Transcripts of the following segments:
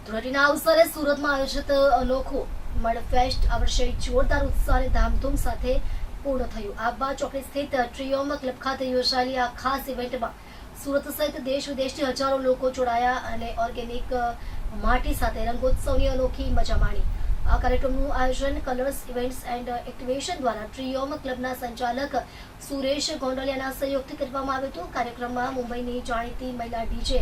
ધૂળેટીના અવસરે સુરતમાં આયોજિત અનોખો મડ ફેસ્ટ આ વર્ષે જોરદાર ઉત્સાહ અને ધામધૂમ સાથે પૂર્ણ થયું. આબા ચોકડી સ્થિત ટ્રીઓમ ક્લબ ખાતે યોજાયેલી આ ખાસ ઇવેન્ટમાં સુરત સહિત દેશ વિદેશથી હજારો લોકો જોડાયા અને ઓર્ગેનિક માટી સાથે રંગોત્સવની અનોખી મજા માણી. આ કાર્યક્રમનું આયોજન કલર્સ ઇવેન્ટ્સ એન્ડ એક્ટિવેશન દ્વારા ટ્રીઓમ ક્લબના સંચાલક સુરેશ ગોંડલિયાના સહયોગથી કરવામાં આવ્યું હતું. કાર્યક્રમમાં મુંબઈની જાણીતી મહિલા ડીજે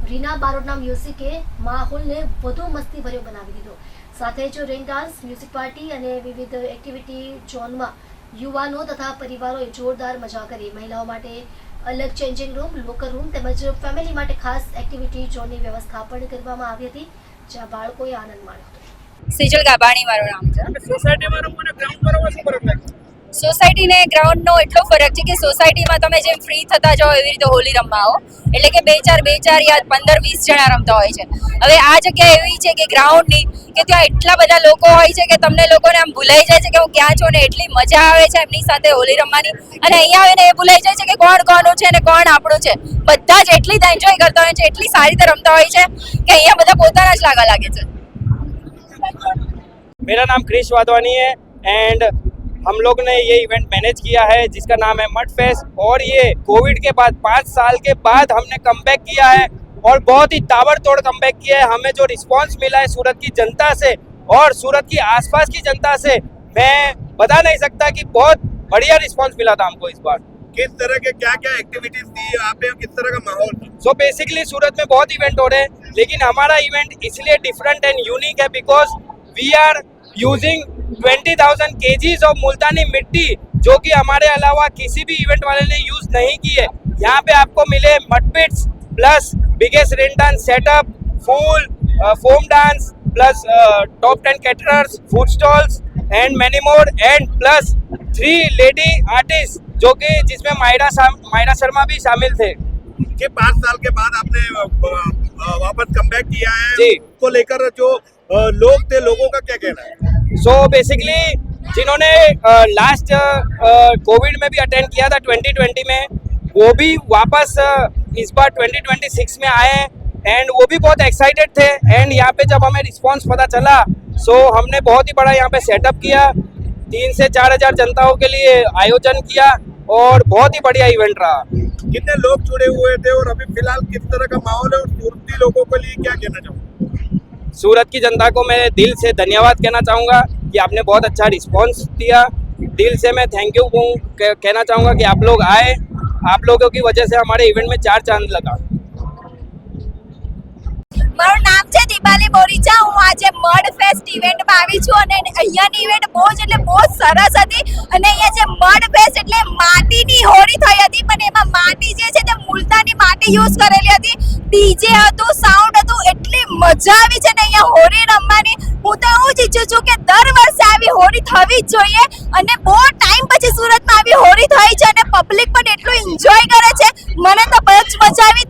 રીના બારોટના મ્યુઝિકે માહોલને વધુ મસ્તીભર્યો બનાવી દીધો. સાથે જ રેન ડાન્સ, મ્યુઝિક પાર્ટી અને વિવિધ એક્ટિવિટી ઝોનમાં યુવાનો તથા પરિવારોએ જોરદાર મજા કરી. મહિલાઓ માટે અલગ ચેન્જિંગ રૂમ, લોકર રૂમ તેમજ ફેમિલી માટે ખાસ એક્ટિવિટી ઝોનની વ્યવસ્થા પણ કરવામાં આવી હતી, જ્યાં બાળકોએ આનંદ માણ્યો હતો. સેજલ ગાબાણી મારું નામ છે. સોસાયટીમાં રમવું અને ગ્રાઉન્ડ પર રમવું શું ફરક લાગે? સોસાયટી ને ગ્રાઉન્ડનો એટલો ફરક છે કે સોસાયટીમાં તમે જેમ ફ્રી થતા જાઓ એવી રીતે હોલી રમવા આવો એટલે કે બે ચાર યા 15-20 જણા રમતા હોય છે. હવે આ જગ્યા એવી છે કે ગ્રાઉન્ડની કે ત્યાં એટલા બધા લોકો હોય છે કે તમને લોકોને આમ ભૂલાઈ જાય છે કે હું ક્યાં છું ને એટલી મજા આવે છે એમની સાથે હોલી રમવાની. અને અહીંયા આવીને એ ભૂલાઈ જાય છે કે કોણ કોનું છે અને કોણ આપણું છે. બધા જ એટલી જ એન્જોય કરતા હોય છે, એટલી સારી રીતે રમતા હોય છે કે અહીંયા બધા પોતાના જ લાગે છે. मेरा नाम क्रिश वाधवानी है एंड हम लोग ने ये इवेंट मैनेज किया है जिसका नाम है मड फेस्ट और ये कोविड के बाद 5 साल के बाद हमने कमबैक किया है और बहुत ही ताबड़तोड़ कमबैक किया है. हमें जो रिस्पांस मिला है सूरत की जनता से और सूरत की आसपास की जनता से मैं बता नहीं सकता कि बहुत बढ़िया रिस्पांस मिला था हमको इस बार. किस तरह के क्या क्या एक्टिविटीज थी यहाँ पे, किस तरह का माहौल था? सो बेसिकली सूरत में बहुत इवेंट हो रहे हैं लेकिन हमारा इवेंट इसलिए डिफरेंट एंड यूनिक है because we are using 20,000 kgs of Multani मिट्टी जो कि हमारे अलावा किसी भी इवेंट वाले ने यूज नहीं की है. यहाँ पे आपको मिले mud pits plus biggest rain dance setup, full foam dance plus top 10 caterers, food stalls and many more and plus 3 lady artist जो कि जिसमें मायरा शर्मा भी शामिल थे. कि 5 साल के बाद आपने वापस कमबैक किया है जी. को लेकर जो लोग थे, लोगों का क्या कहना है? सो बेसिकली जिन्होंने लास्ट कोविड में भी अटेंड किया था 2020 में, वो भी वापस इस बार 2026 में आए हैं एंड वो भी बहुत एक्साइटेड थे. एंड यहाँ पे जब हमें रिस्पांस पता चला सो हमने बहुत ही बड़ा यहाँ पे सेटअप किया, 3 से 4 हज़ार जनताओं के लिए आयोजन किया और बहुत ही बढ़िया इवेंट रहा. कितने लोग जुड़े हुए थे और अभी फिलहाल किस तरह का माहौल है और सूरती लोगों के लिए क्या कहना चाहूँगा? सूरत की जनता को मैं दिल से धन्यवाद कहना चाहूँगा कि आपने बहुत अच्छा रिस्पांस दिया. दिल से मैं थैंक यू कहना चाहूँगा कि आप लोग आए, आप लोगों की वजह से हमारे इवेंट में 4 चांद लगा. મારું નામ છે દીપાલી બોરીચા. હું આજે મડ ફેસ્ટ ઇવેન્ટમાં આવી છું અને અહીંયાની ઇવેન્ટ બહુ જ સરસ હતી. અને અહીંયા જે મડ ફેસ્ટ એટલે માટીની હોળી થઈ હતી પણ એમાં માટી જે છે તે મુલતાની માટી યુઝ કરેલી હતી. ડીજે હતું, સાઉન્ડ હતું, એટલી મજા આવી છે ને અહીંયા હોળી રમવાની. હું તો એવું જ ઈચ્છું છું કે દર વર્ષે આવી હોળી થવી જ જોઈએ અને બહુ ટાઈમ પછી સુરતમાં આવી હોળી થઈ છે અને પબ્લિક પણ એટલું એન્જોય કરે છે. મને તો બહુ જ મજા આવી